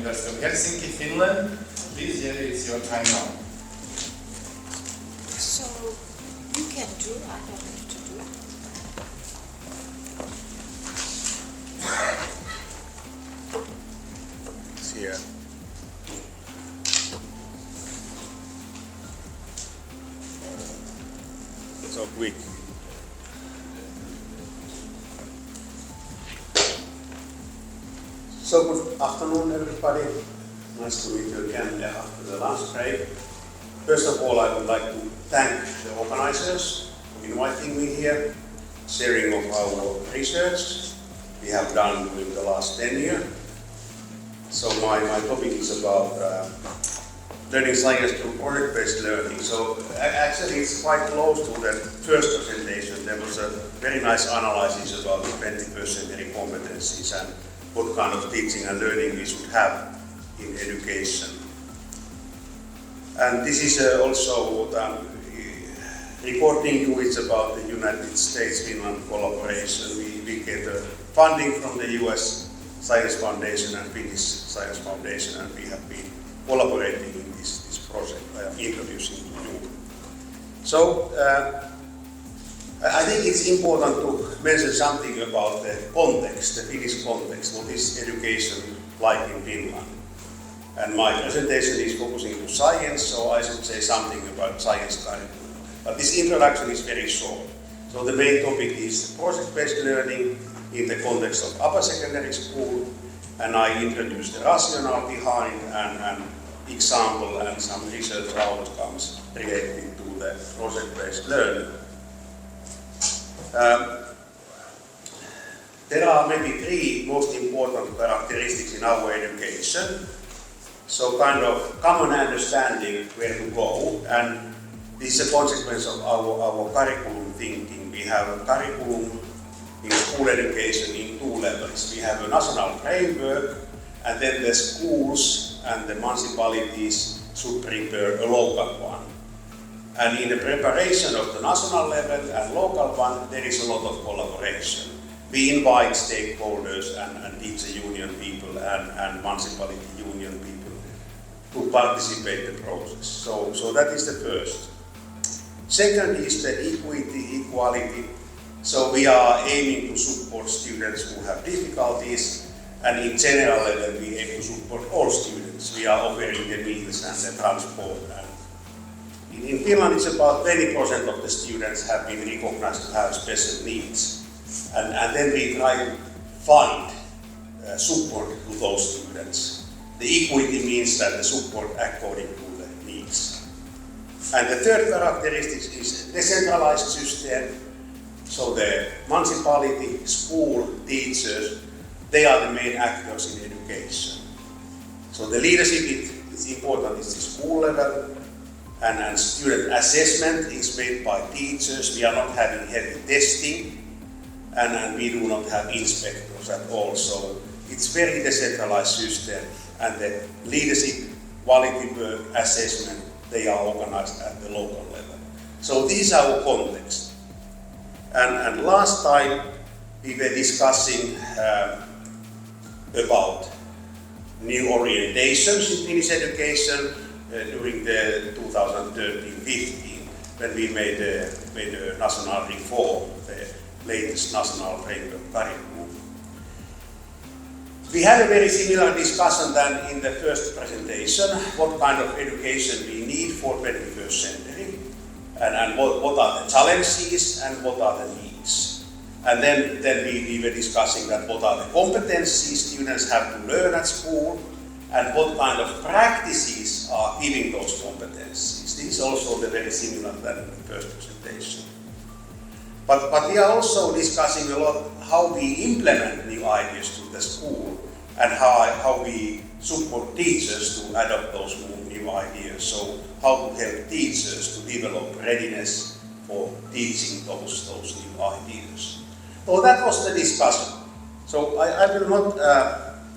University of Helsinki, Finland. Please, Jari, it's your time now. So, you can do, I don't have to do. It's here. So quick. So good afternoon, everybody. Nice to meet you again after the lunch break. First of all, I would like to thank the organizers for inviting me here, sharing of our research we have done during the last 10 years. So my topic is about learning science through project-based learning. So actually it's quite close to the first presentation. There was a very nice analysis about the 20th century competencies and what kind of teaching and learning we should have in education. And this is also what I'm reporting you is about the United States-Finland collaboration. We get funding from the US Science Foundation and Finnish Science Foundation, and we have been collaborating in this project I am introducing to you. So I think it's important to mention something about the context, the Finnish context, what is education like in Finland. And my presentation is focusing on science, so I should say something about science curriculum. But this introduction is very short. So the main topic is project-based learning in the context of upper secondary school, and I introduce the rationale behind and example and some research outcomes related to the project-based learning. There are maybe three most important characteristics in our education. So kind of common understanding where to go, and this is a consequence of our curriculum thinking. We have a curriculum in school education in two levels. We have a national framework, and then the schools and the municipalities should prepare a local one. And in the preparation of the national level and local one, there is a lot of collaboration. We invite stakeholders and teacher union people and municipality union people to participate in the process. So that is the first. Second is the equity, equality. So we are aiming to support students who have difficulties, and in general level we aim to support all students. We are offering the meals and the transport. And in Finland it's about 20% of the students have been recognized to have special needs. And then we try to find support to those students. The equity means that the support according to the needs. And the third characteristic is decentralized system. So the municipality, school, teachers, they are the main actors in education. So the leadership is important at the school level, and student assessment is made by teachers. We are not having heavy testing, and we do not have inspectors at all. So it's very decentralized system, and the leadership, quality work, assessment, they are organized at the local level. So these are our context. And last time we were discussing about new orientations in Finnish education during the 2013-15, when we made a national reform, the latest national framework curriculum. We had a very similar discussion than in the first presentation, what kind of education we need for 21st century, and what are the challenges and what are the needs. And then we were discussing that what are the competencies students have to learn at school, and what kind of practices are giving those competencies. This is also very similar than in the first presentation. But we are also discussing a lot how we implement new ideas to the school, and how we support teachers to adopt those new ideas. So how to help teachers to develop readiness for teaching those new ideas. So that was the discussion. So I will not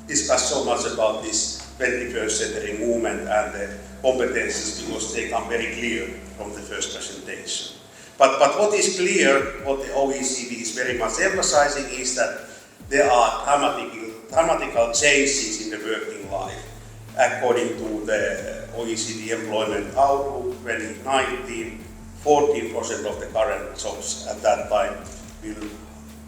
discuss so much about this 21st century movement and the competencies, because they come very clear from the first presentation. But what is clear, what the OECD is very much emphasizing, is that there are dramatical changes in the working life. according to the OECD Employment Outlook 2019, 14% of the current jobs at that time will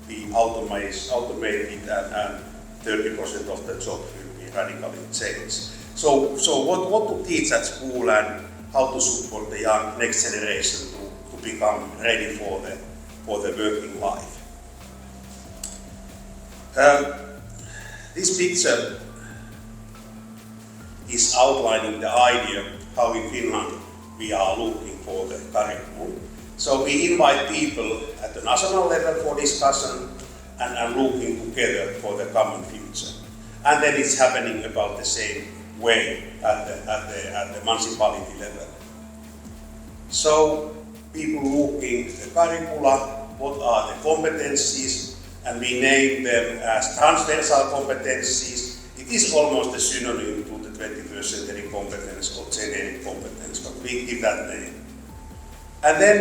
be automated and 30% of the jobs will be radically changed. So what to teach at school and how to support the young next generation to become ready for the working life. This picture is outlining the idea how in Finland we are looking for the curriculum. So we invite people at the national level for discussion and looking together for the common future. And then it's happening about the same way at the municipality level. So people looking at the curricula, what are the competencies, and we name them as transversal competencies. It is almost a synonym to the 21st century competence or generic competence, but we give that name. And then,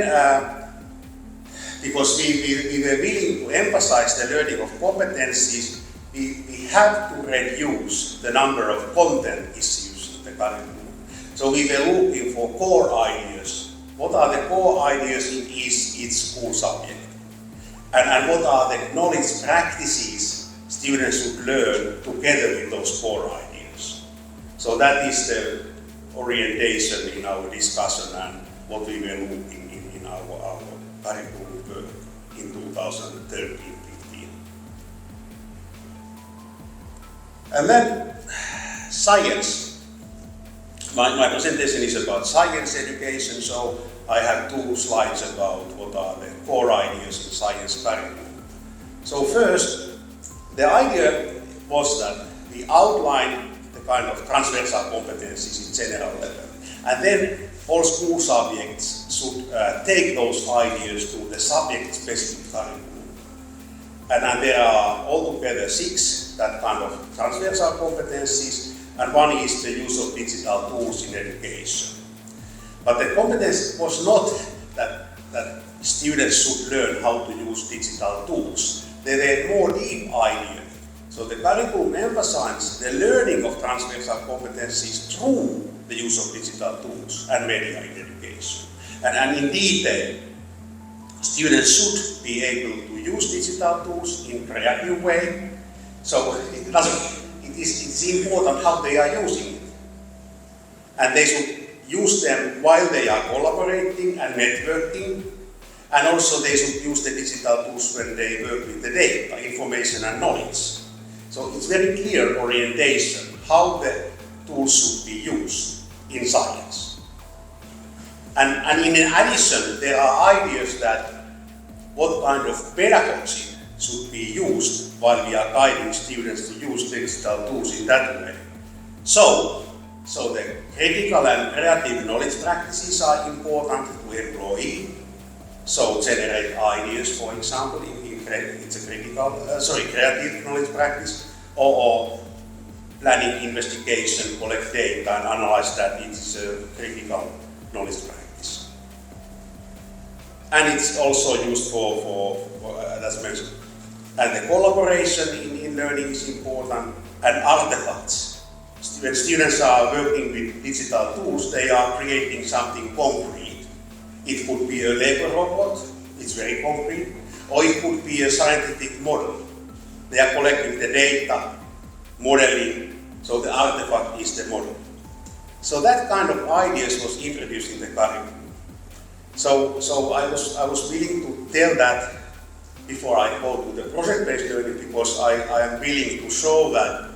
because we were willing to emphasize the learning of competencies, we have to reduce the number of content issues in the curriculum. So we were looking for core ideas. What are the core ideas in each school subject? And what are the knowledge practices students should learn together with those core ideas? So that is the orientation in our discussion and what we were looking in our curriculum work in 2013-15. And then science. My presentation is about science education, so I have 2 slides about what are the core ideas in science curriculum. So first, the idea was that we outline the kind of transversal competencies in general level, and then all school subjects should take those ideas to the subject-specific curriculum. And there are altogether 6 that kind of transversal competencies, and one is the use of digital tools in education. But the competence was not that students should learn how to use digital tools. There were more deep ideas. So the curriculum emphasizes the learning of transversal competencies through the use of digital tools and media in education. And in detail, students should be able to use digital tools in a creative way. So it's important how they are using it. And they should use them while they are collaborating and networking, and also they should use the digital tools when they work with the data, information and knowledge. So it's very clear orientation how the tools should be used in science. And in addition, there are ideas that what kind of pedagogy should be used while we are guiding students to use digital tools in that way. So the critical and creative knowledge practices are important to employ. So generate ideas, for example, it's a creative knowledge practice, or planning investigation, collect data and analyze that. It's a critical knowledge practice. And it's also used for as mentioned. And the collaboration in learning is important, and artifacts. When students are working with digital tools, they are creating something concrete. It could be a Lego robot, it's very concrete, or it could be a scientific model. They are collecting the data, modeling, so the artifact is the model. So that kind of ideas was introduced in the curriculum. So I was willing to tell that before I go to the project-based learning, because I am willing to show that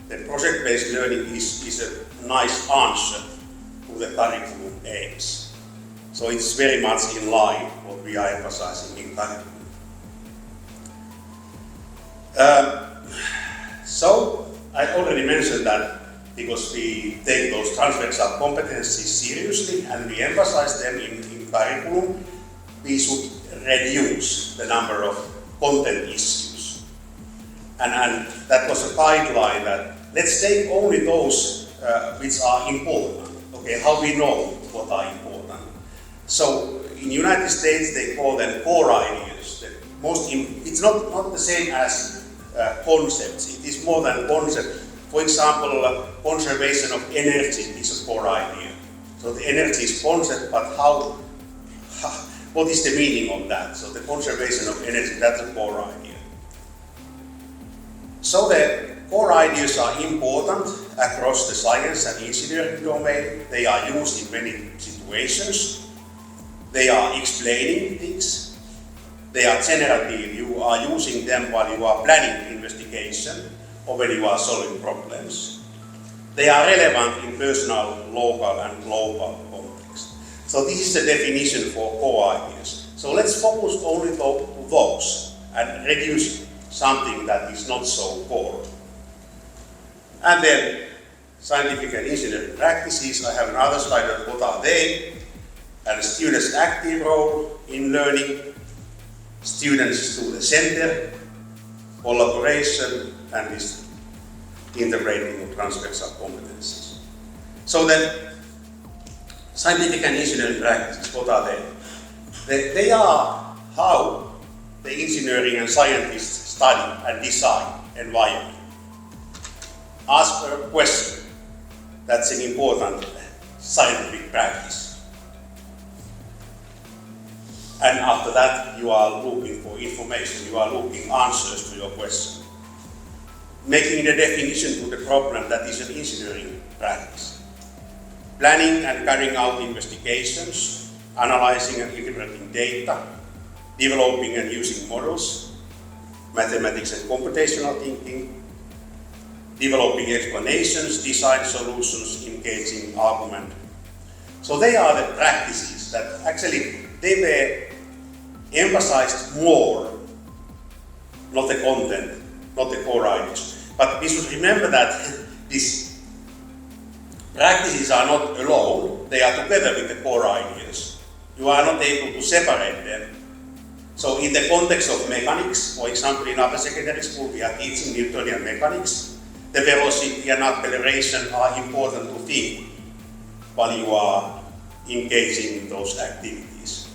the project-based learning is a nice answer to the curriculum aims. So it's very much in line what we are emphasizing in curriculum. So I already mentioned that because we take those transversal competencies seriously and we emphasize them in curriculum, we should reduce the number of content issues. And that was a guideline that let's take only those which are important. Okay, how we know what are important. So in United States they call them core ideas. It's not the same as concepts. It is more than concept. For example, conservation of energy is a core idea. So the energy is concept, but what is the meaning of that? So the conservation of energy, that's a core idea. So the core ideas are important across the science and engineering domain. They are used in many situations. They are explaining things. They are generative. You are using them while you are planning investigation or when you are solving problems. They are relevant in personal, local and global context. So this is the definition for core ideas. So let's focus only to those and reduce something that is not so core. And then scientific and engineering practices. I have another slide of what are they, and students' active role in learning, students to the center, collaboration, and this integrating of transversal competencies. So then, scientific and engineering practices, what are they? They are how the engineering and scientists study and design environment. Ask a question. That's an important scientific practice. And after that, you are looking for information, you are looking answers to your question. Making the definition to the problem, that is an engineering practice. Planning and carrying out investigations, analyzing and interpreting data, developing and using models, mathematics and computational thinking, developing explanations, design solutions, engaging argument. So they are the practices that actually they were emphasized more, not the content, not the core ideas. But we should remember that these practices are not alone, they are together with the core ideas. You are not able to separate them. So in the context of mechanics, for example in upper secondary school we are teaching Newtonian mechanics. The velocity and acceleration are important to think while you are engaging in those activities.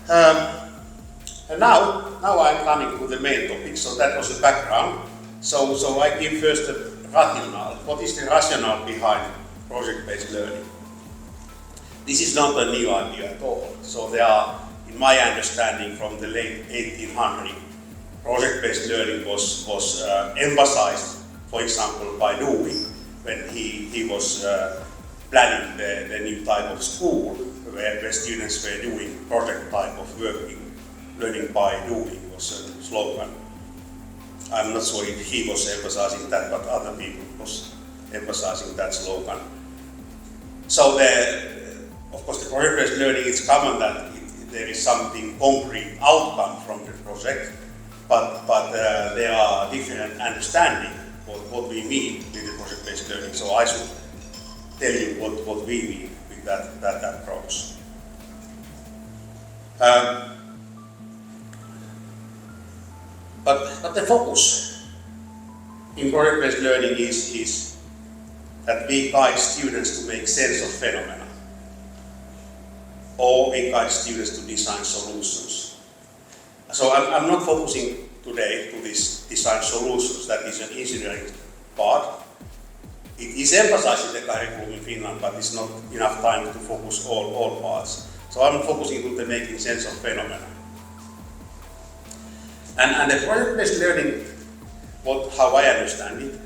And now I'm coming to the main topic, so that was the background. So I give first the rationale. What is the rationale behind project-based learning? This is not a new idea at all. So there are, in my understanding, from the late 1800s, project-based learning was emphasized, for example, by Dewey, when he was planning the new type of school, where students were doing project type of working. Learning by doing was a slogan. I'm not sure if he was emphasizing that, but other people was emphasizing that slogan. So of course the project-based learning is common that there is something concrete outcome from the project, but there are different understanding what we mean with the project-based learning. So I should tell you what we mean with that approach. But the focus in project-based learning is that we guide students to make sense of phenomena, or we guide students to design solutions. So I'm not focusing today to this design solutions, that is an engineering part. It is emphasized in the curriculum in Finland, but it's not enough time to focus all parts. So I'm focusing on the making sense of phenomena. And the project-based learning, how I understand it,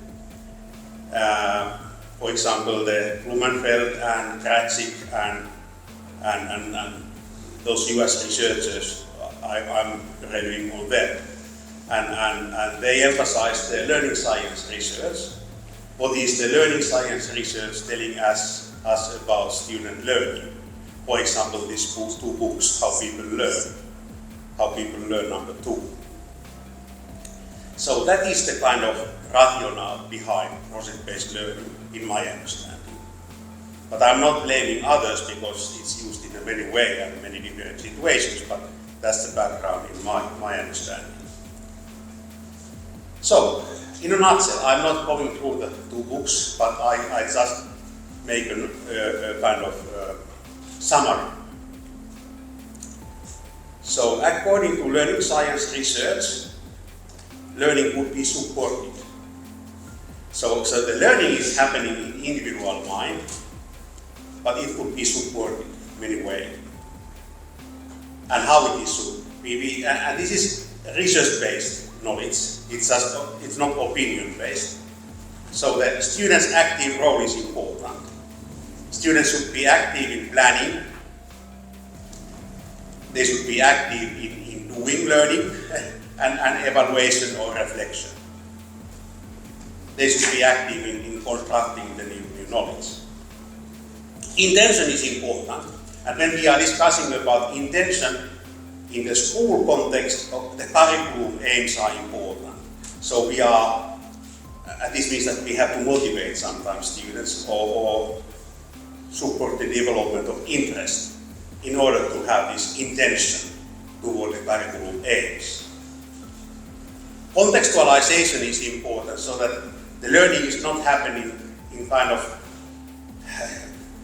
for example, the Blumenfeld and Kratzik and those US researchers, I'm reviewing on them. And they emphasize the learning science research. What is the learning science research telling us about student learning? For example, these two books, How People Learn number 2. So that is the kind of rationale behind project-based learning, in my understanding. But I'm not blaming others because it's used in a many ways and many different situations, but that's the background in my understanding. So, in a nutshell, I'm not going through the two books, but I just make a kind of summary. So, according to learning science research, learning could be supported. So the learning is happening in individual mind, but it could be supported in many ways. And how it is supported. And this is research-based knowledge. It's not opinion-based. So the students' active role is important. Students should be active in planning. They should be active in doing learning and evaluation or reflection. They should be active in constructing the new knowledge. Intention is important. And when we are discussing about intention in the school context, the curriculum aims are important. So this means that we have to motivate sometimes students or support the development of interest in order to have this intention toward the curriculum aims. Contextualization is important so that the learning is not happening in kind of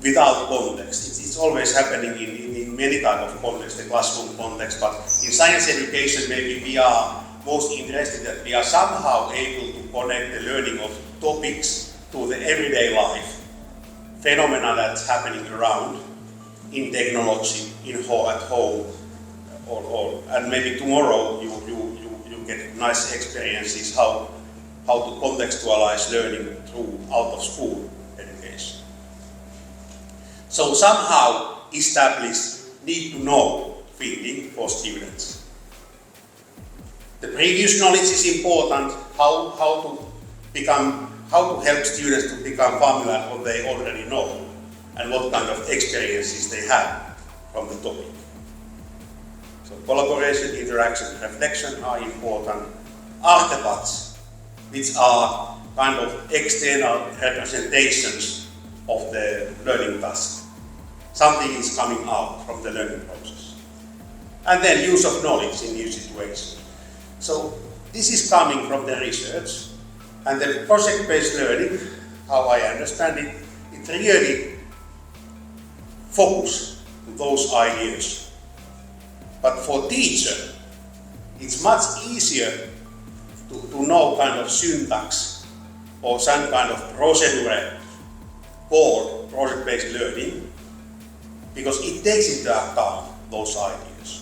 without context. It's always happening in many types of contexts, the classroom context, but in science education maybe we are most interested that we are somehow able to connect the learning of topics to the everyday life, phenomena that's happening around, in technology, at home, and maybe tomorrow you get nice experiences how to contextualize learning through out of school education. So somehow establish need to know feeling for students. The previous knowledge is important, how to help students to become familiar with what they already know and what kind of experiences they have from the topic. So collaboration, interaction, reflection are important. Artifacts, which are kind of external representations of the learning task. Something is coming out from the learning process. And then use of knowledge in new situations. So this is coming from the research, and the project-based learning, how I understand it, it really focuses on those ideas. But for teacher, it's much easier to know kind of syntax or some kind of procedure called project-based learning, because it takes into account those ideas.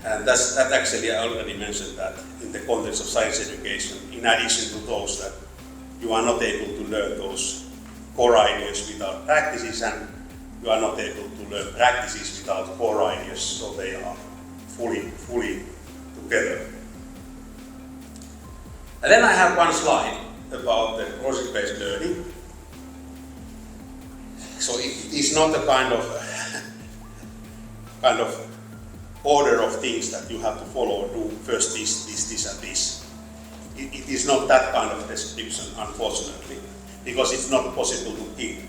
And that actually I already mentioned that in the context of science education, in addition to those that you are not able to learn those core ideas without practices, and you are not able to learn practices without core ideas, so they are fully together. And then I have one slide about the project-based learning. So it is not a kind of order of things that you have to follow or do first this and this. It is not that kind of description, unfortunately, because it's not possible to give.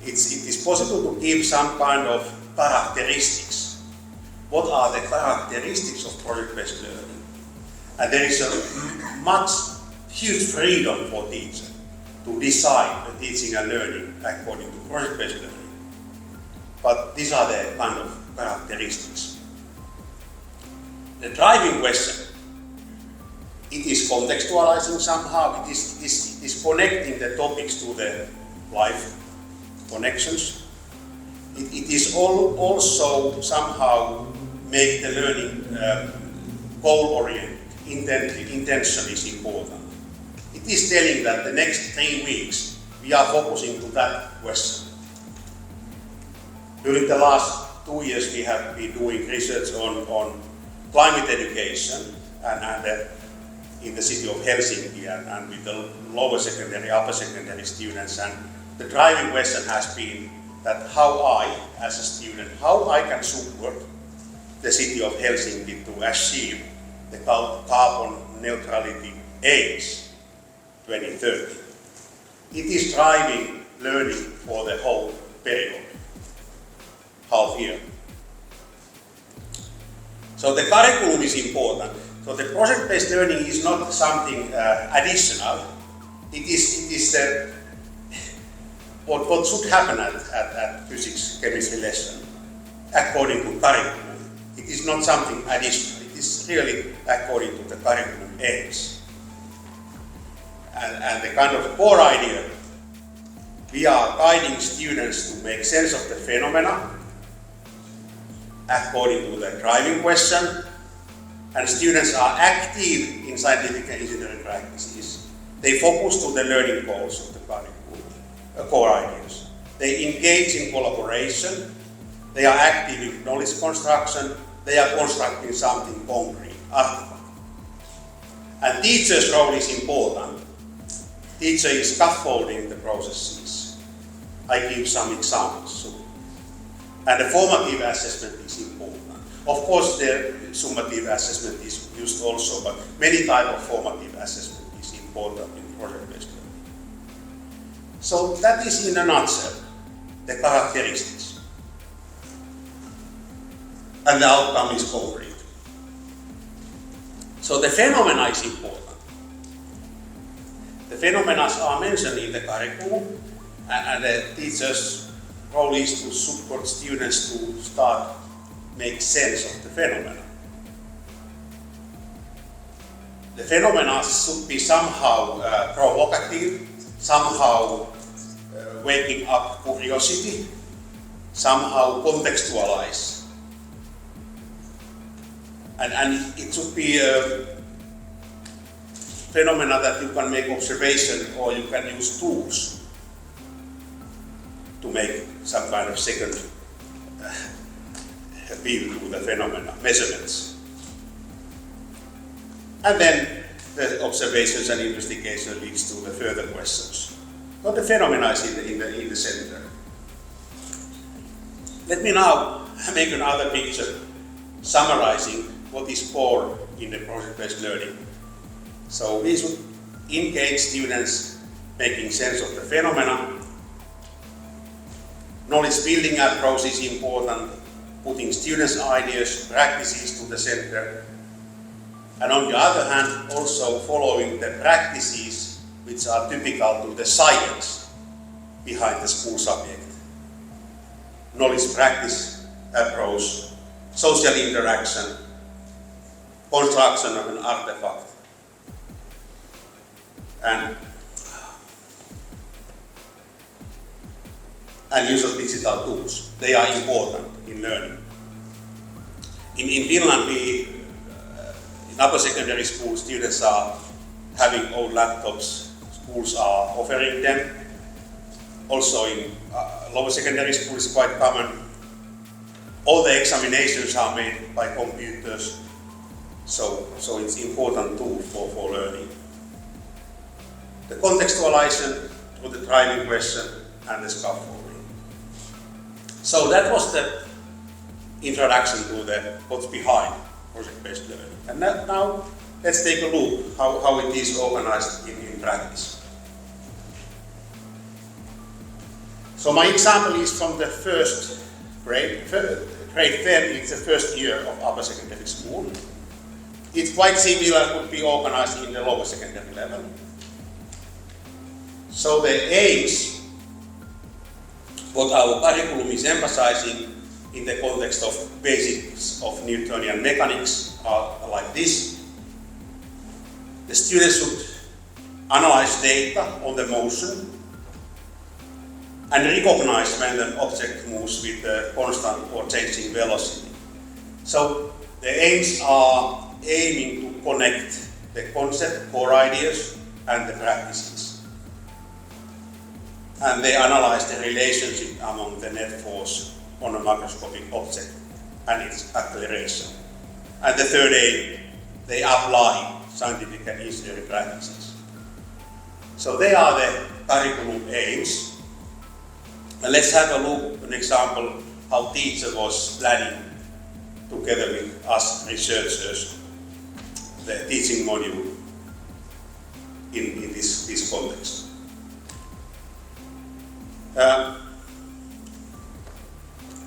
It is possible to give some kind of characteristics. What are the characteristics of project-based learning? And there is a huge freedom for teachers to decide the teaching and learning according to project-based learning. But these are the kind of characteristics. The driving question, it is contextualizing somehow, it is connecting the topics to the life connections. It is also somehow make the learning goal-oriented, intention is important. It is telling that the next 3 weeks we are focusing to that question. During the last 2 years we have been doing research on climate education and in the city of Helsinki and with the lower secondary, upper secondary students, and the driving question has been that how I, as a student, how I can support the city of Helsinki to achieve the carbon neutrality aims 2030. It is driving learning for the whole period, half year. So the curriculum is important. So the project-based learning is not something additional. It is what should happen at physics, chemistry lesson according to curriculum. It is not something additional. It is really according to the curriculum aims. And the kind of core idea, we are guiding students to make sense of the phenomena according to the driving question, and students are active in scientific and engineering practices. They focus to the learning goals of the curriculum, core ideas. They engage in collaboration, they are active in knowledge construction, they are constructing something concrete, artifact. And teacher's role is important. Teacher is scaffolding the processes. I give some examples soon. And the formative assessment is important. Of course, the summative assessment is used also, but many types of formative assessment is important in project-based learning. So that is in a nutshell the characteristics. And the outcome is concrete. So the phenomena is important. The phenomena are mentioned in the curriculum, and the teacher's role is to support students to start make sense of the phenomena. The phenomena should be somehow provocative, somehow waking up curiosity, somehow contextualize. And it should be a phenomena that you can make observation or you can use tools to make some kind of second view to the phenomena, measurements. And then the observations and investigation leads to the further questions. But the phenomena is in the center. Let me now make another picture summarizing what is core in the project-based learning. So we should engage students making sense of the phenomena. Knowledge building approach is important, putting students' ideas, practices to the center. And on the other hand, also following the practices which are typical to the science behind the school subject. Knowledge practice approach, social interaction, construction of an artifact, and use of digital tools. They are important in learning. In Finland, in upper secondary school, students are having own laptops. Schools are offering them. Also in lower secondary school is quite common. All the examinations are made by computers, so it's important tool for learning. The contextualization of the driving question and the scaffolding. So that was the introduction to what's behind project-based learning. And now let's take a look how it is organized in practice. So my example is from the first grade 10, it's the first year of upper secondary school. It's quite similar, could be organized in the lower secondary level. So the aims, what our curriculum is emphasizing in the context of basics of Newtonian mechanics are like this. The students should analyze data on the motion and recognize when an object moves with a constant or changing velocity. So the aims are aiming to connect the concept, core ideas, and the practices. And they analyze the relationship among the net force on a macroscopic object and its acceleration. And the third aim, they apply scientific and engineering practices. So they are the curriculum aims. And let's have a look, an example, how teacher was planning together with us researchers the teaching module in this context.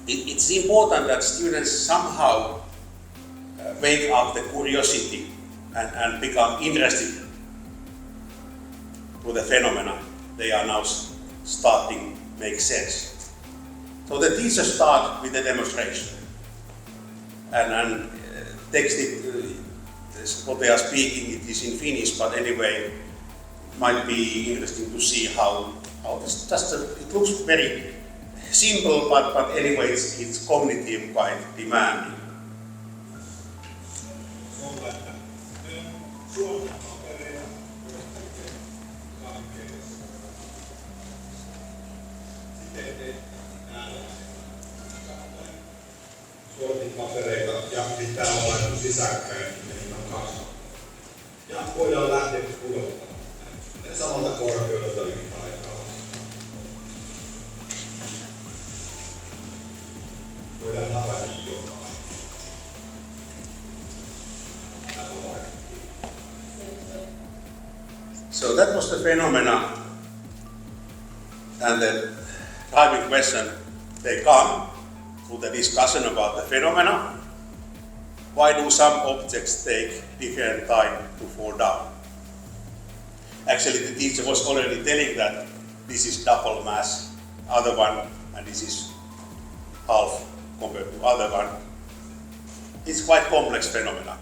It's important that students somehow wake up the curiosity and become interested to the phenomena they are now starting to make sense. So the teacher starts with a demonstration and text it what they are speaking, it is in Finnish, but anyway, might be interesting to see how this it looks very simple, but anyway, it's cognitive quite demanding. Suorittipapereita ja pitää olla sisäkkäin, niin on kasva. Ja voidaan lähteä pudottamaan. Samalta korkeudelta yhtä aikaa. Voidaan havaita jotain. So that was the phenomena, and the driving question, they come to the discussion about the phenomena. Why do some objects take different time to fall down? Actually, the teacher was already telling that this is double mass, other one, and this is half compared to other one. It's quite complex phenomena.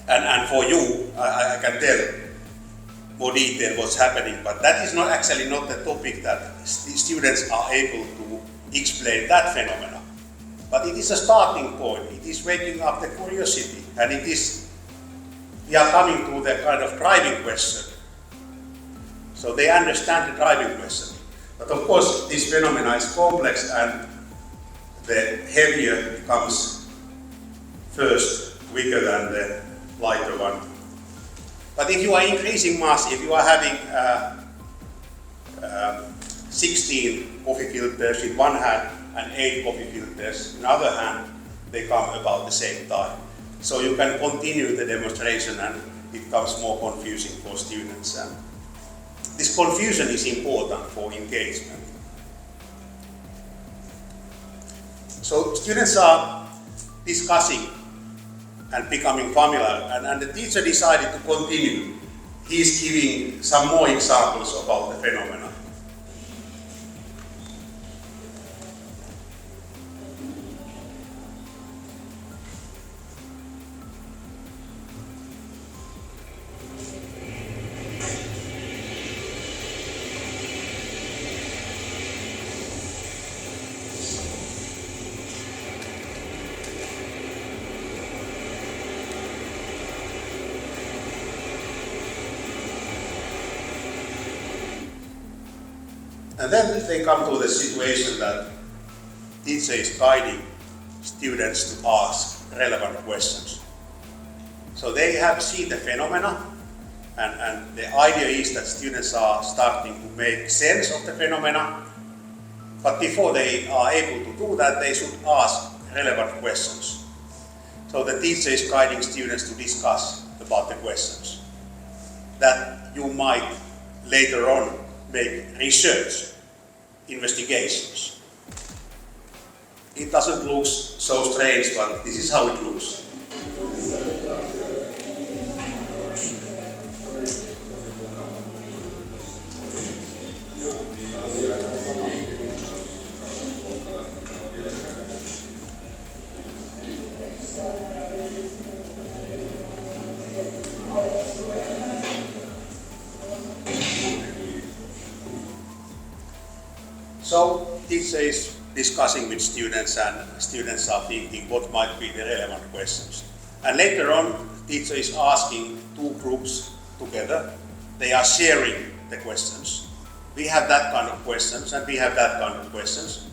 And for you, I can tell more detail what's happening, but that is not actually not the topic that students are able to explain that phenomena. But it is a starting point. It is waking up the curiosity, and it is, we are coming to the kind of driving question. So they understand the driving question. But of course, this phenomena is complex, and the heavier becomes first, weaker than the lighter one. But if you are increasing mass, if you are having 16 coffee filters in one hand and 8 coffee filters in the other hand, they come about the same time. So you can continue the demonstration, and it becomes more confusing for students. And this confusion is important for engagement. So students are discussing and becoming familiar, and the teacher decided to continue. He is giving some more examples about the phenomena. And then they come to the situation that teacher is guiding students to ask relevant questions. So they have seen the phenomena, and the idea is that students are starting to make sense of the phenomena, but before they are able to do that, they should ask relevant questions. So the teacher is guiding students to discuss about the questions that you might later on make research, investigations. It doesn't look so strange, but this is how it looks. So teacher is discussing with students, and students are thinking what might be the relevant questions. And later on, teacher is asking two groups together. They are sharing the questions. We have that kind of questions, and we have that kind of questions.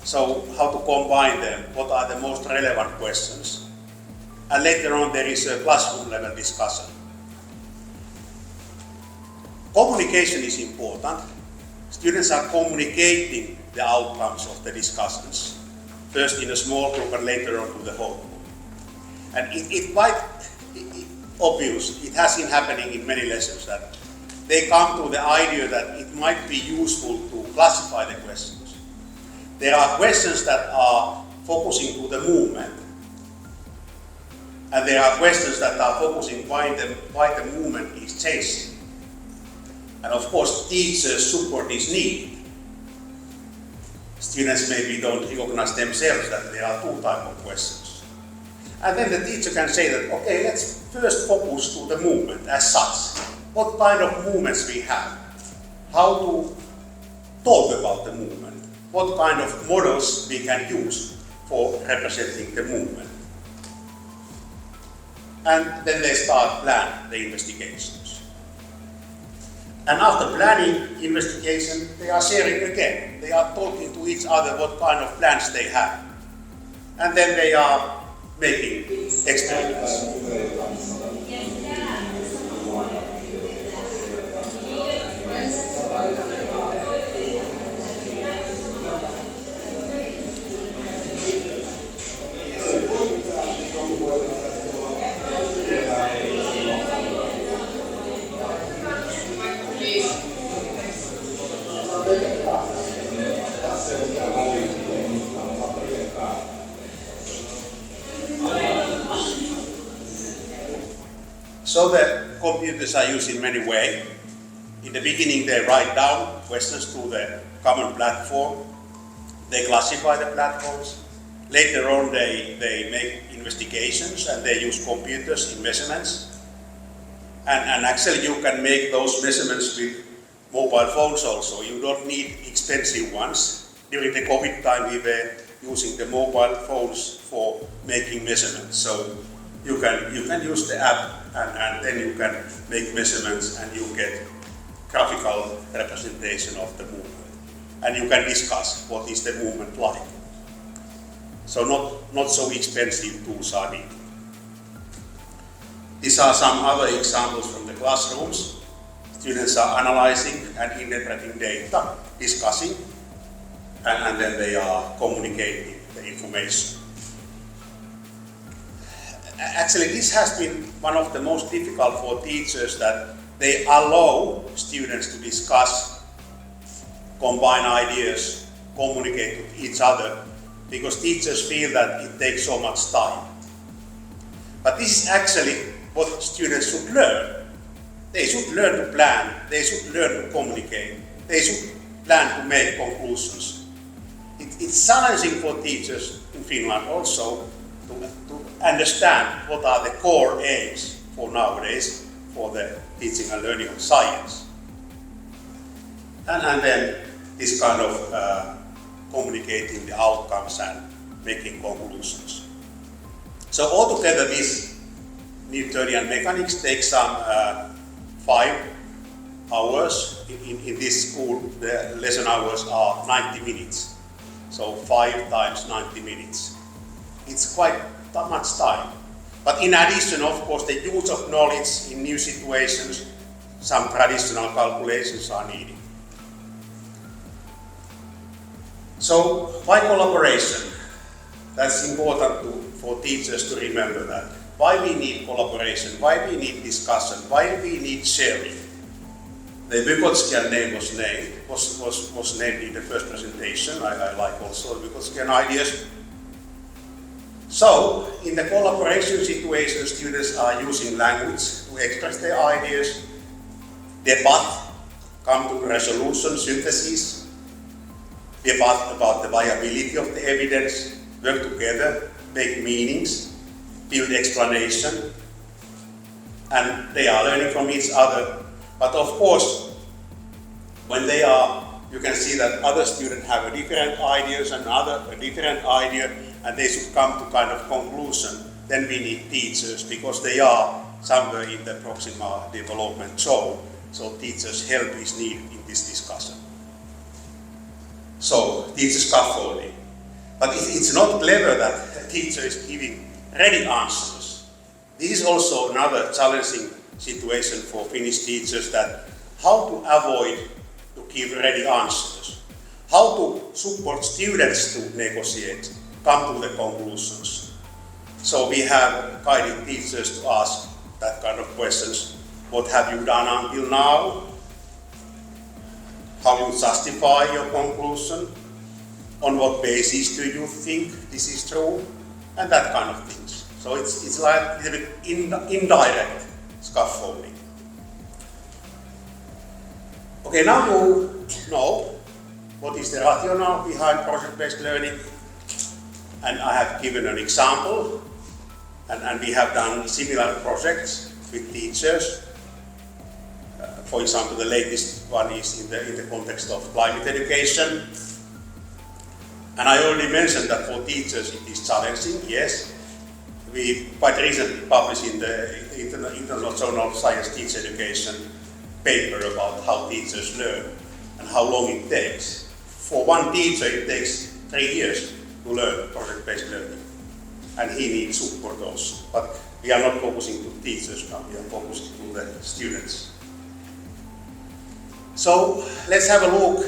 So how to combine them? What are the most relevant questions? And later on, there is a classroom level discussion. Communication is important. Students are communicating the outcomes of the discussions, first in a small group and later on to the whole group. And it's quite obvious, it has been happening in many lessons, that they come to the idea that it might be useful to classify the questions. There are questions that are focusing to the movement, and there are questions that are focusing why the movement is changing. And of course, teachers' support is needed. Students maybe don't recognize themselves that there are two types of questions. And then the teacher can say that, okay, let's first focus to the movement as such. What kind of movements we have? How to talk about the movement? What kind of models we can use for representing the movement? And then they start plan the investigations. And after planning investigation, they are sharing again. They are talking to each other what kind of plans they have. And then they are making experiments. So the computers are used in many ways. In the beginning they write down questions to the common platform. They classify the platforms. Later on they make investigations and they use computers in measurements. And actually you can make those measurements with mobile phones also. You don't need expensive ones. During the COVID time we were using the mobile phones for making measurements. So you can use the app and then you can make measurements and you get graphical representation of the movement. And you can discuss what is the movement like. So not so expensive tools are needed. These are some other examples from the classrooms. Students are analyzing and interpreting data, discussing, and then they are communicating the information. Actually, this has been one of the most difficult for teachers, that they allow students to discuss, combine ideas, communicate with each other, because teachers feel that it takes so much time. But this is actually what students should learn. They should learn to plan, they should learn to communicate, they should plan to make conclusions. It's challenging for teachers in Finland also to understand what are the core aims for nowadays for the teaching and learning of science. And then this kind of communicating the outcomes and making conclusions. So altogether this Newtonian mechanics takes some 5 hours. In this school the lesson hours are 90 minutes. So 5 times 90 minutes. It's quite much time. But in addition, of course, the use of knowledge in new situations, some traditional calculations are needed. So why collaboration? That's important for teachers to remember that. Why we need collaboration, why we need discussion, why we need sharing. The Vygotskian name was named in the first presentation. I like also the Vygotskian ideas. So, in the collaboration situation, students are using language to express their ideas, debate, come to resolution, synthesis, debate about the viability of the evidence, work together, make meanings, build explanation, and they are learning from each other. But of course, when they are, you can see that other students have a different ideas and a different idea, and they should come to kind of conclusion. Then we need teachers, because they are somewhere in the proximal development zone. So teachers' help is needed in this discussion. So teacher scaffolding. But it's not clever that a teacher is giving ready answers. This is also another challenging situation for Finnish teachers, that how to avoid to give ready answers, how to support students to negotiate, come to the conclusions. So we have guided teachers to ask that kind of questions. What have you done until now? How you justify your conclusion? On what basis do you think this is true? And that kind of things. So it's like a little bit indirect scaffolding. Okay, now you know what is the rationale behind project-based learning, and I have given an example. and we have done similar projects with teachers. For example, the latest one is in the context of climate education. And I already mentioned that for teachers it is challenging, yes. We quite recently published in the International Journal of Science Teacher Education paper about how teachers learn and how long it takes. For one teacher it takes 3 years to learn project-based learning, and he needs support also. But we are not focusing to teachers now, we are focusing to the students. So let's have a look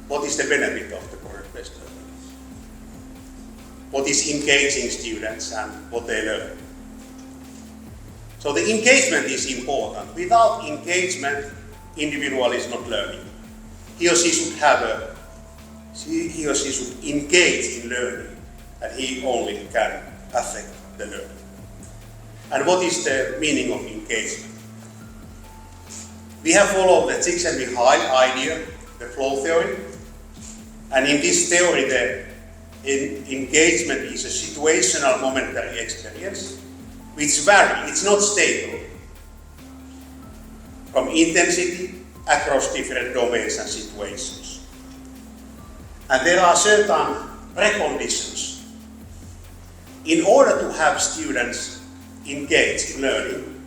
what is the benefit of the project-based learning. What is engaging students and what they learn. So the engagement is important. Without engagement, individual is not learning. He or she should engage in learning, and he only can affect the learning. And what is the meaning of engagement? We have followed the Csikszentmihalyi idea, the flow theory, and in this theory the engagement is a situational momentary experience which varies, it's not stable, from intensity across different domains and situations. And there are certain preconditions. In order to have students engage in learning,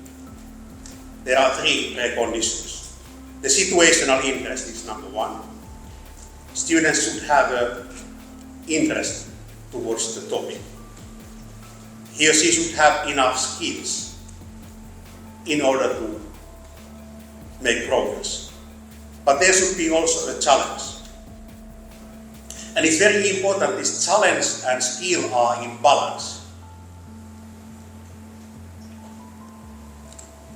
there are 3 preconditions. The situational interest is number 1. Students should have an interest towards the topic. He or she should have enough skills in order to make progress. But there should be also a challenge. And it's very important this challenge and skill are in balance.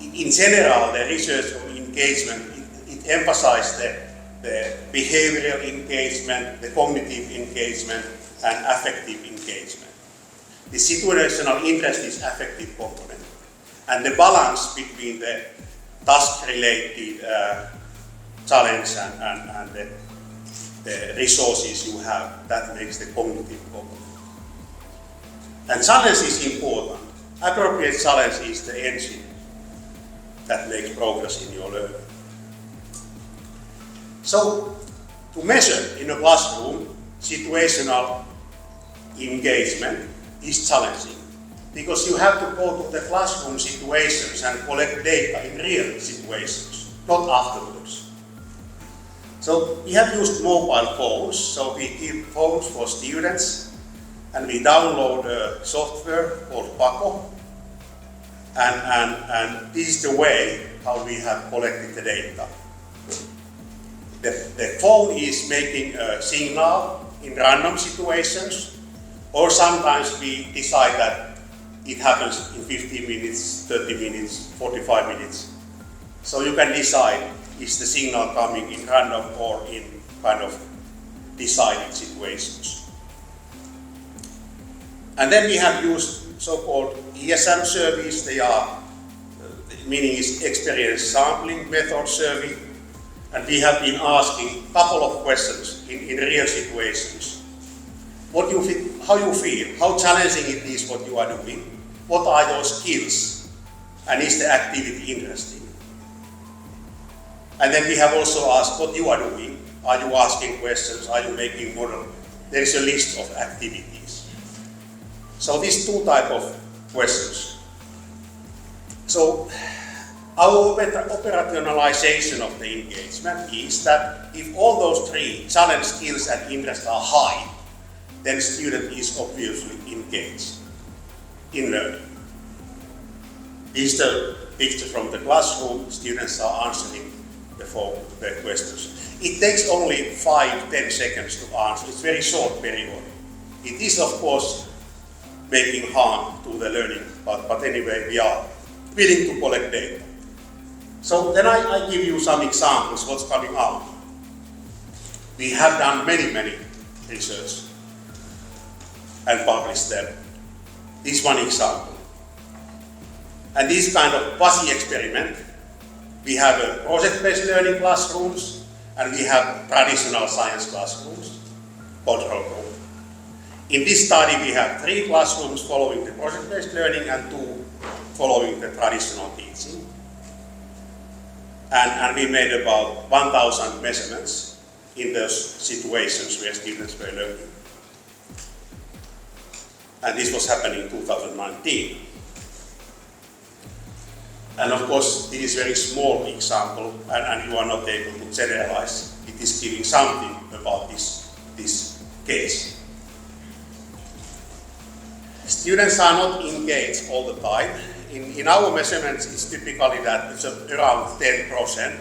In general, the research on engagement, it emphasizes the behavioral engagement, the cognitive engagement, and affective engagement. The situational interest is affective component, and the balance between the task-related challenge and the resources you have, that makes the cognitive component. And challenge is important. Appropriate challenge is the engine that makes progress in your learning. So, to measure in a classroom, situational engagement is challenging, because you have to go to the classroom situations and collect data in real situations, not afterwards. So we have used mobile phones, so we give phones for students, and we download a software called Paco, and this is the way how we have collected the data. The phone is making a signal in random situations, or sometimes we decide that it happens in 15 minutes, 30 minutes, 45 minutes. So you can decide, is the signal coming in random or in kind of decided situations. And then we have used so-called ESM surveys. They are, meaning is experience sampling method survey. And we have been asking a couple of questions in real situations. What you feel, how you feel, how challenging it is what you are doing, what are your skills, and is the activity interesting? And then we have also asked what you are doing. Are you asking questions? Are you making model? There is a list of activities. So these 2 types of questions. So our operationalization of the engagement is that if all those 3 challenge, skills, and interest are high, then student is obviously engaged in learning. This is the picture from the classroom. Students are answering the questions. It takes only 5-10 seconds to answer. It's very short period. It is of course making harm to the learning, but anyway we are willing to collect data. So then I give you some examples what's coming out. We have done many research and published them. This one example. And this kind of fuzzy experiment, we have a project-based learning classrooms and we have traditional science classrooms, control group. In this study we have 3 classrooms following the project-based learning and 2 following the traditional teaching. And we made about 1,000 measurements in those situations where students were learning. And this was happening in 2019. And of course, it is a very small example, and you are not able to generalize. It is giving something about this case. Students are not engaged all the time. In our measurements, it's typically that it's around 10%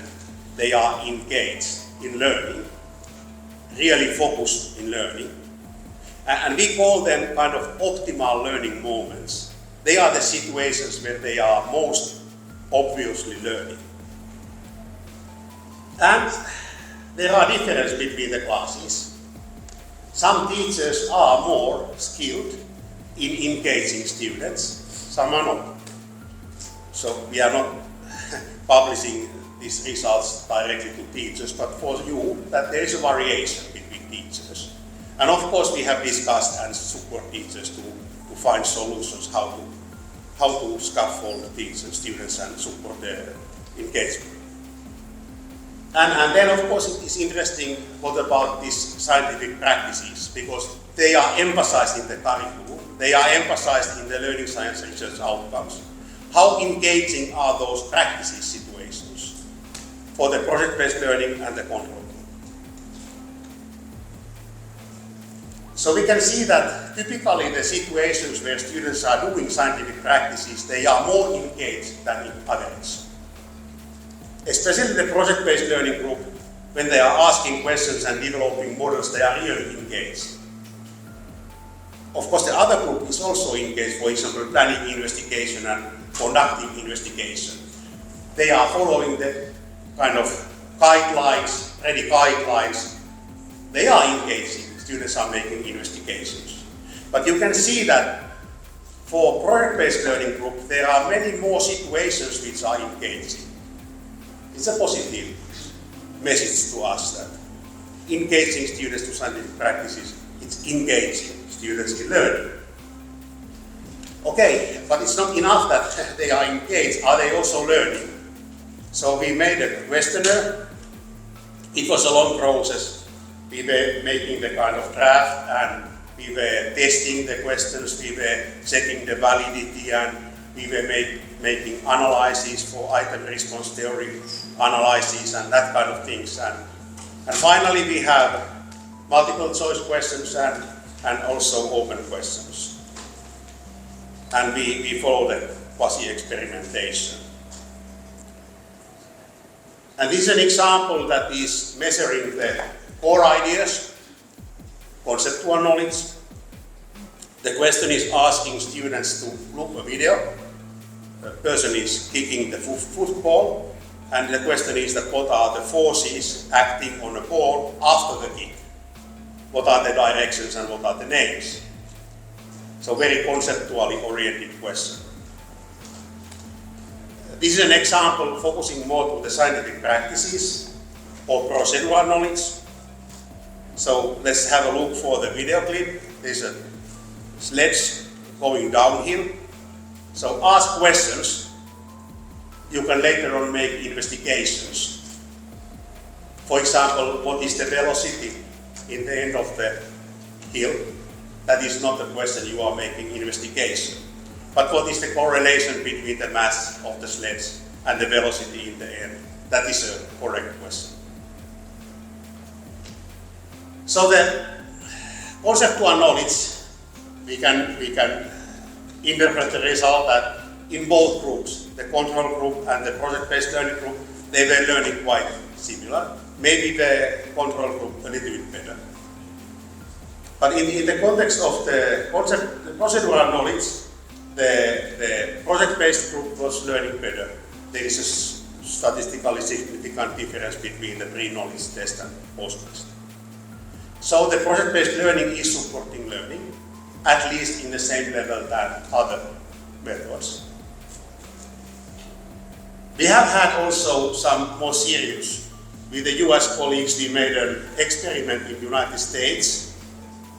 they are engaged in learning, really focused in learning. And we call them kind of optimal learning moments. They are the situations where they are most obviously learning. And there are differences between the classes. Some teachers are more skilled in engaging students, some are not. So we are not publishing these results directly to teachers, but for you, that there is a variation between teachers. And of course we have discussed and support teachers to find solutions how to scaffold the teachers, students and support their engagement. And then of course it is interesting what about these scientific practices, because they are emphasized in the curriculum, they are emphasized in the learning science research outcomes. How engaging are those practices situations for the project-based learning and the control? So we can see that typically the situations where students are doing scientific practices, they are more engaged than in others. Especially the project-based learning group, when they are asking questions and developing models, they are really engaged. Of course, the other group is also engaged, for example, planning investigation and conducting investigation. They are following the kind of guidelines, ready guidelines. They are engaging. Students are making investigations. But you can see that for project-based learning group, there are many more situations which are engaging. It's a positive message to us that engaging students to scientific practices, it's engaging students in learning. Okay, but it's not enough that they are engaged, are they also learning? So we made a questionnaire. It was a long process. We were making the kind of draft and we were testing the questions, we were checking the validity and we were making analyses for item response theory analyses and that kind of things. And finally we have multiple choice questions and also open questions. And we follow the quasi-experimentation. And this is an example that is measuring the core ideas, conceptual knowledge. The question is asking students to look a video. The person is kicking the football, and the question is that what are the forces acting on a ball after the kick? What are the directions and what are the names? So very conceptually oriented question. This is an example focusing more to the scientific practices or procedural knowledge. So let's have a look for the video clip. There's a sledge going downhill. So ask questions. You can later on make investigations. For example, what is the velocity in the end of the hill? That is not a question you are making investigation. But what is the correlation between the mass of the sledge and the velocity in the end? That is a correct question. So the conceptual knowledge, we can interpret the result that in both groups, the control group and the project-based learning group, they were learning quite similar. Maybe the control group a little bit better. But in the context of the procedural knowledge, the project-based group was learning better. There is a statistically significant difference between the pre-knowledge test and post-test. So the project-based learning is supporting learning, at least in the same level than other methods. We have had also some more serious. With the US colleagues, we made an experiment in the United States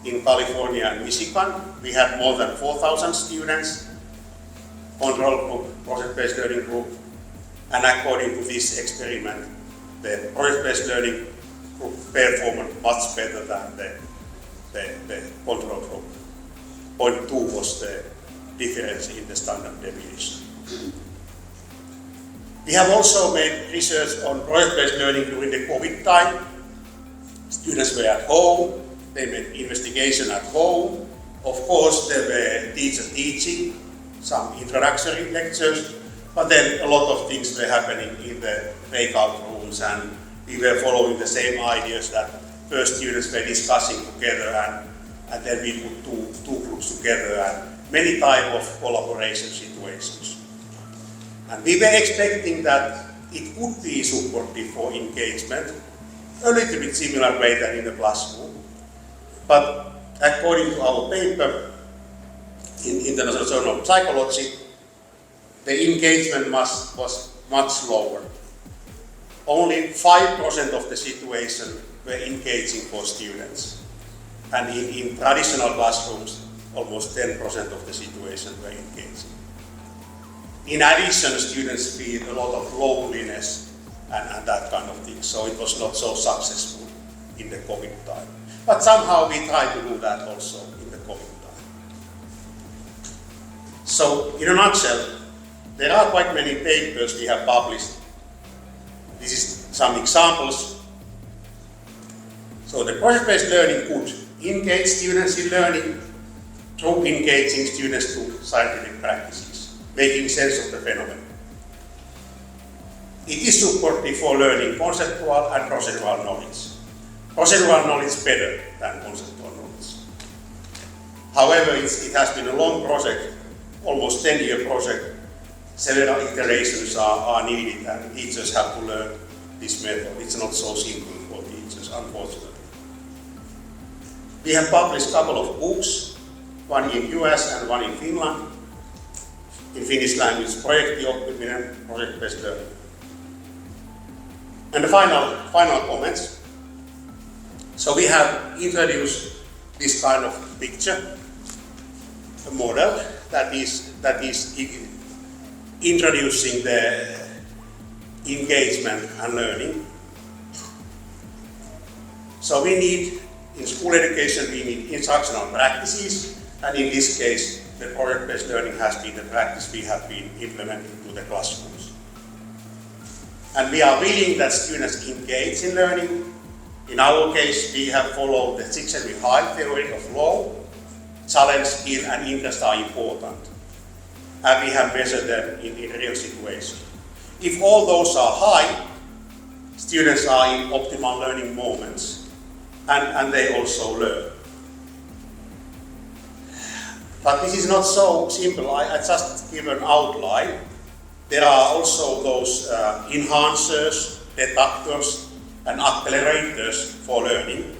in California and Michigan. We had more than 4,000 students, control group, project-based learning group, and according to this experiment, the project-based learning group performed much better than the control group. 0.2 was the difference in the standard deviation. We have also made research on project-based learning during the COVID time. Students were at home, they made investigation at home. Of course, there were teachers teaching, some introductory lectures, but then a lot of things were happening in the breakout rooms, and we were following the same ideas that first students were discussing together, and then we put two groups together, and many type of collaboration situations. And we were expecting that it could be supportive for engagement, a little bit similar way than in the classroom. But according to our paper in International Journal of Psychology, the engagement was much lower. Only 5% of the situation were engaging for students. And in traditional classrooms, almost 10% of the situation were engaging. In addition, students feel a lot of loneliness and that kind of thing, so it was not so successful in the COVID time. But somehow we try to do that also in the COVID time. So, in a nutshell, there are quite many papers we have published. This is some examples. So the project-based learning could engage students in learning through engaging students to scientific practices, making sense of the phenomenon. It is supportive for learning conceptual and procedural knowledge. Procedural knowledge better than conceptual knowledge. However, it has been a long project, almost 10-year project. Several iterations are needed, and teachers have to learn this method. It's not so simple for teachers, unfortunately. We have published a couple of books, one in US and one in Finland. In Finnish language, projektioppiminen, project-based learning. And the final comments. So we have introduced this kind of picture, a model that is introducing the engagement and learning. So we need, in school education, we need instructional practices, and in this case, the project-based learning has been the practice we have been implementing to the classrooms. And we are willing that students engage in learning. In our case, we have followed the Csikszentmihalyi theory of law. Challenge, skill, and interest are important. And we have measured them in real situations. If all those are high, students are in optimal learning moments, and they also learn. But this is not so simple. I just give an outline. There are also those enhancers, deductors, and accelerators for learning.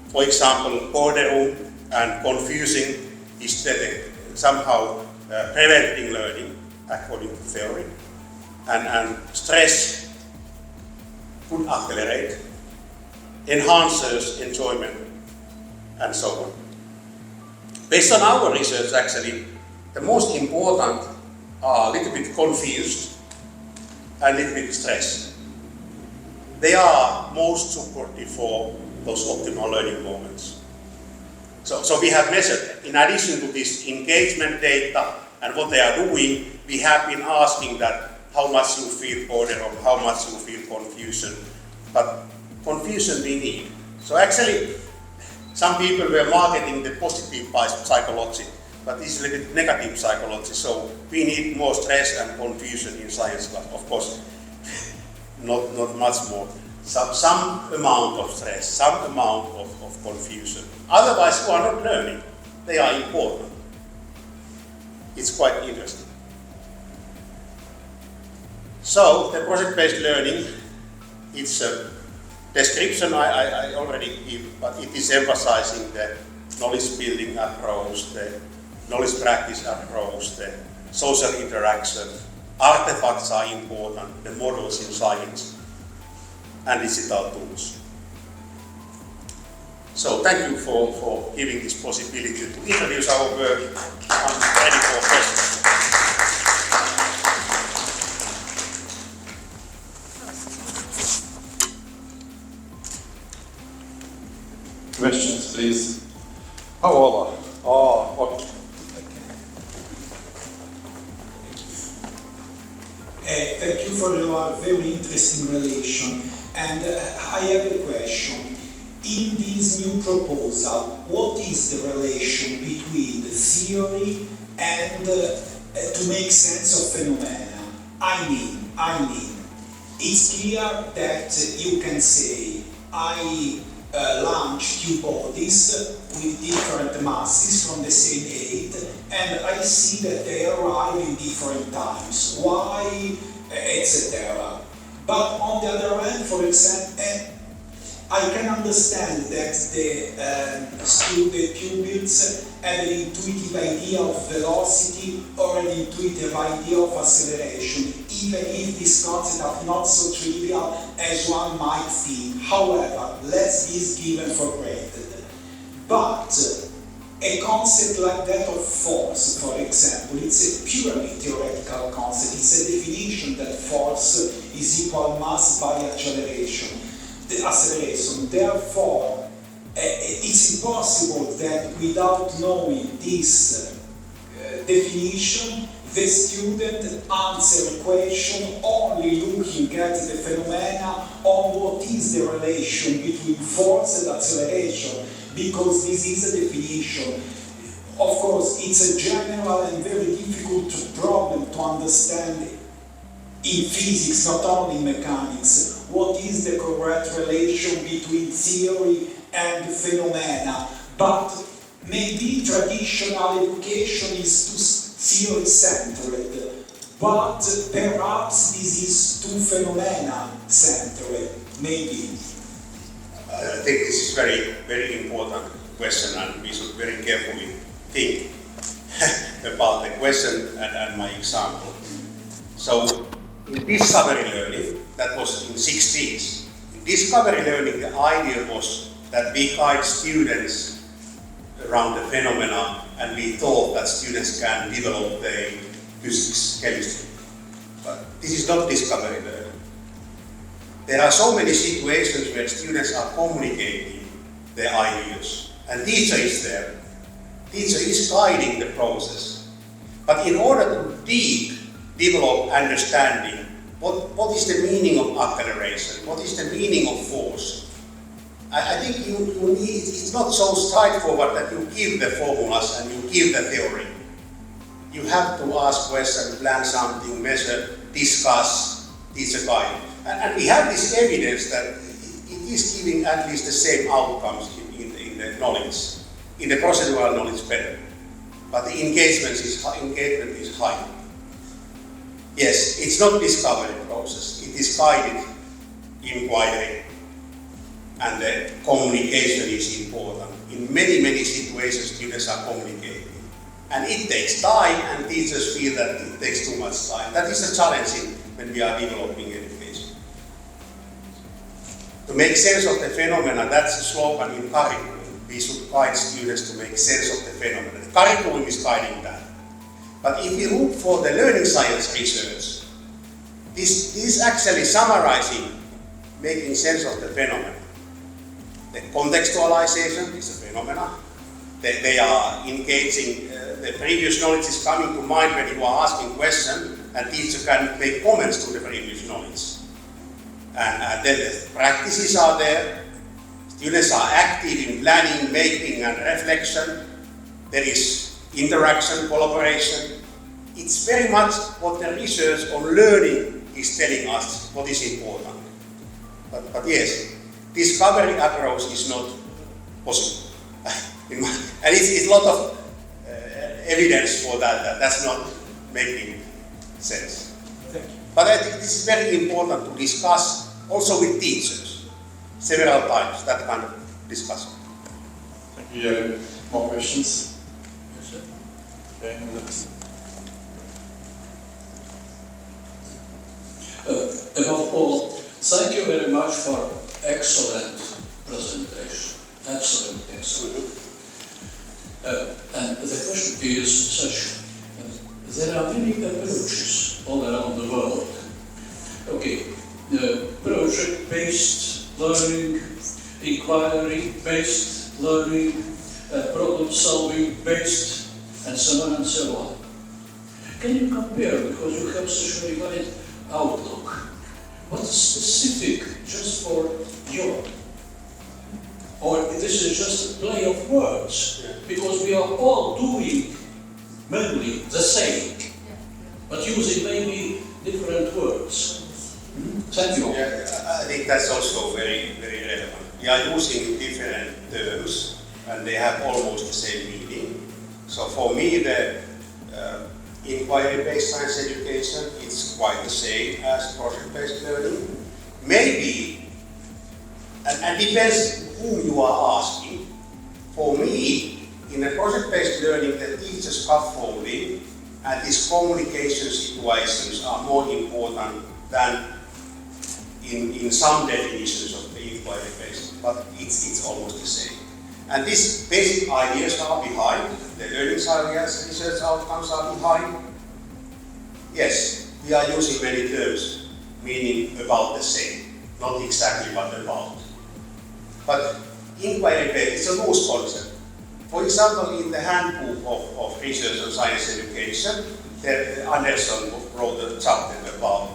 For example, boredom and confusing is somehow preventing learning, according to theory. And stress could accelerate, enhancers enjoyment, and so on. Based on our research, actually, the most important are a little bit confused and a little bit stressed. They are most supportive for those optimal learning moments. So we have measured, in addition to this engagement data and what they are doing, we have been asking that how much you feel boredom, how much you feel confusion. But confusion we need. So actually, some people were marketing the positive psychology, but this is a little bit negative psychology. So we need more stress and confusion in science class. Of course, not much more. Some amount of stress, some amount of confusion. Otherwise, you are not learning. They are important. It's quite interesting. So, the project-based learning, it's a description I already give, but it is emphasizing the knowledge building approach, the knowledge practice approach, the social interaction. Artifacts are important, the models in science, and digital tools. So thank you for giving this possibility to introduce our work. I'm ready for questions. Questions, please. Paola. Oh, okay. Thank you for your very interesting relation. And I have a question. In this new proposal, what is the relation between the theory and to make sense of phenomena? I mean, it's clear that you can say, I launch two bodies with different masses from the same height, and I see that they arrive in different times, y, etc. But on the other hand, for example, I can understand that the pupils have an intuitive idea of velocity or an intuitive idea of acceleration, even if these concepts are not so trivial as one might think. However, let's be given for granted. But a concept like that of force, for example, it's a purely theoretical concept. It's a definition that force is equal mass by acceleration. Therefore, it's impossible that without knowing this definition, the student answer a question only looking at the phenomena on what is the relation between force and acceleration, because this is a definition. Of course, it's a general and very difficult problem to understand in physics, not only in mechanics. What is the correct relation between theory and phenomena? But maybe traditional education is too theory-centered, but perhaps this is too phenomena-centered, maybe. I think this is very, very important question, and we should very carefully think about the question and my example. So, in discovery learning, that was in 60s. In discovery learning, the idea was that we guide students around the phenomena, and we thought that students can develop their physics, chemistry. But this is not discovery learning. There are so many situations where students are communicating their ideas, and teacher is there. Teacher is guiding the process. But in order to develop understanding, what is the meaning of acceleration? What is the meaning of force? I think you need, it's not so straightforward that you give the formulas and you give the theory. You have to ask questions, plan something, measure, discuss, teacher guide. And we have this evidence that it is giving at least the same outcomes in the knowledge, in the procedural knowledge better. But the engagement is high. Yes, it's not discovery process, it is guided inquiry, and the communication is important. In many, many situations, students are communicating. And it takes time, and teachers feel that it takes too much time. That is the challenge when we are developing education. To make sense of the phenomena, that's the slogan in curriculum. We should guide students to make sense of the phenomena. The curriculum is guiding that. But if we look for the learning science research, this is actually summarizing, making sense of the phenomena. The contextualization is a phenomena. They are engaging, the previous knowledge is coming to mind when you are asking questions, and teacher can make comments to the previous knowledge. And then the practices are there. Students are active in planning, making, and reflection. There is interaction, collaboration. It's very much what the research on learning is telling us what is important. But yes, discovery approach is not possible. And it's a lot of evidence for that. That's not making sense. But I think this is very important to discuss also with teachers several times, that kind of discussion. Thank you, Jari. More questions? Okay, above all, thank you very much for excellent presentation. Excellent, excellent. And the question is such, there are many approaches all around the world. Okay, project-based learning, inquiry-based learning, problem-solving-based, and so on and so on. Can you compare, because you have such a very wide outlook, what's specific just for Europe? Or this is just a play of words, because we are all doing mainly the same, but using maybe different words. Thank you. Yeah, I think that's also very, very relevant. We are using different terms and they have almost the same meaning. So for me, the inquiry-based science education is quite the same as project-based learning. Maybe, and depends whom you are asking. For me, in a project-based learning, the teacher scaffolding and these communication situations are more important than in some definitions of the inquiry-based, but it's almost the same. And these basic ideas are behind, the learning areas, research outcomes are behind. Yes, we are using many terms meaning about the same, not exactly what about. But inquiry-based is a loose concept. For example, in the handbook of research and science education, Anderson wrote a chapter about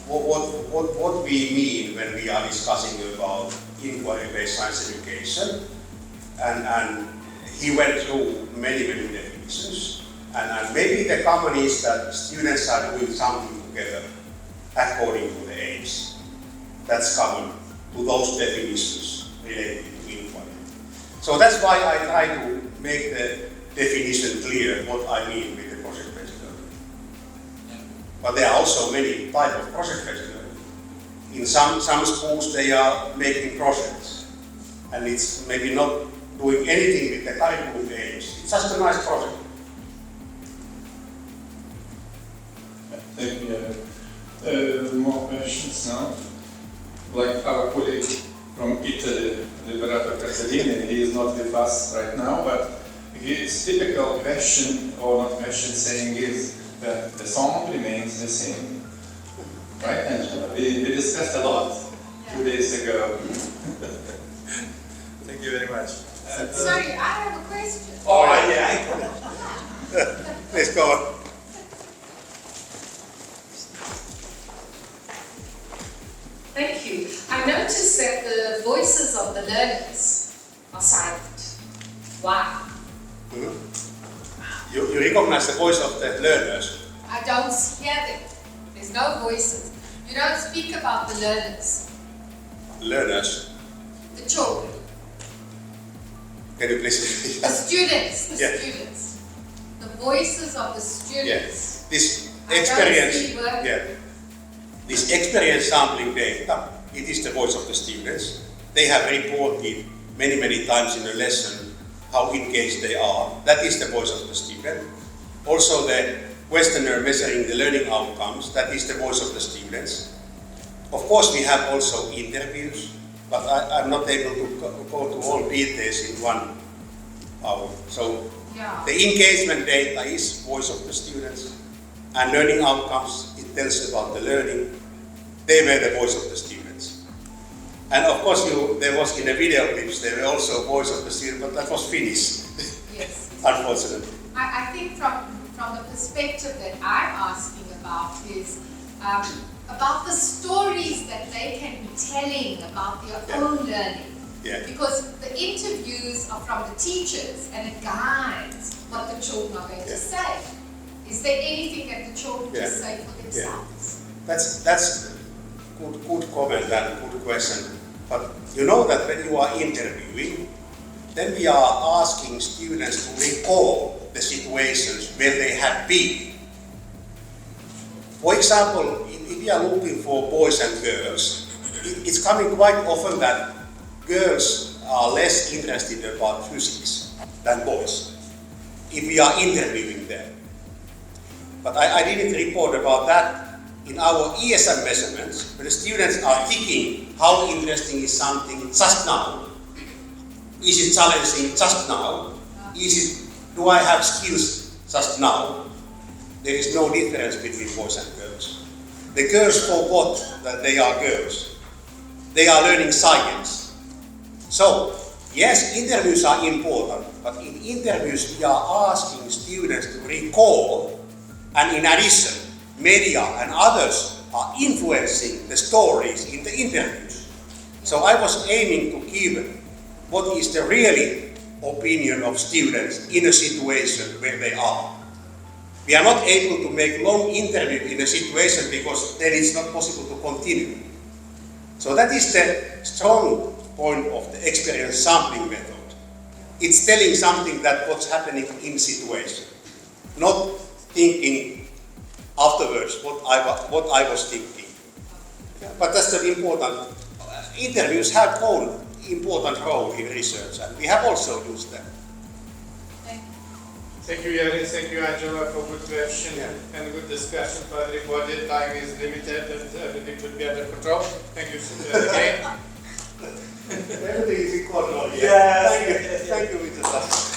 what we mean when we are discussing about inquiry-based science education, and he went through many definitions, and maybe the common is that students are doing something together according to the aims. That's common to those definitions related to inquiry. So that's why I try to make the definition clear what I mean with the project-based learning. But there are also many types of project-based learning. In some schools they are making projects, and it's maybe not doing anything with the curriculum aims. It's just a nice project. Thank you. More questions now? Like our colleague from Italy, Liberato Casalini, he is not with us right now, but his typical question, or not question, saying is that the song remains the same. Right, Angela? We discussed a lot 2 days ago. Thank you very much. Sorry, I have a question. Oh, yeah. Please go on. Thank you. I noticed that the voices of the learners are silent. Why? Mm-hmm. You recognize the voice of the learners? I don't hear them. There's no voices. You don't speak about the learners. Learners? The children. Can you please? The students. The Yeah. students. The voices of the students. Yes. This I experience. don't see work. Yeah. This experience sampling data, it is the voice of the students. They have reported many times in a lesson how engaged they are. That is the voice of the student. Also the questionnaire measuring the learning outcomes, that is the voice of the students. Of course we have also interviews, but I'm not able to go to all details in 1 hour. So Yeah. the engagement data is voice of the students, and learning outcomes, it tells about the learning. They were the voice of the students. And of course, there was in the video clips, there were also voice of the students, but that was Finnish, Yes. unfortunately. I think from the perspective that I'm asking about is about the stories that they can be telling about their own learning. Yeah. Because the interviews are from the teachers and it guides what the children are going to say. Is there anything that the children just say for themselves? That's good comment and good question. But you know that when you are interviewing, then we are asking students to recall the situations where they have been. For example, if we are looking for boys and girls, it's coming quite often that girls are less interested about physics than boys, if we are interviewing them. But I didn't report about that. In our ESM measurements, when the students are thinking how interesting is something just now, Is it challenging just now? Do I have skills just now? There is no difference between boys and girls. The girls forgot that they are girls. They are learning science. So, yes, interviews are important, but in interviews we are asking students to recall, and in addition, media and others are influencing the stories in the interviews. So I was aiming to give what is the really opinion of students in a situation where they are. We are not able to make long interview in a situation because then it's not possible to continue. So that is the strong point of the experience sampling method. It's telling something that what's happening in situation, not thinking afterwards what I was thinking. But that's the important. Interviews have own important role in research, and we have also used them. Thank you, Jari. Thank you, Angela, for good question and good discussion for everybody. Time is limited and everything will be under control. Thank you again. Everything is in control. Yeah. Thank you, Vincentas.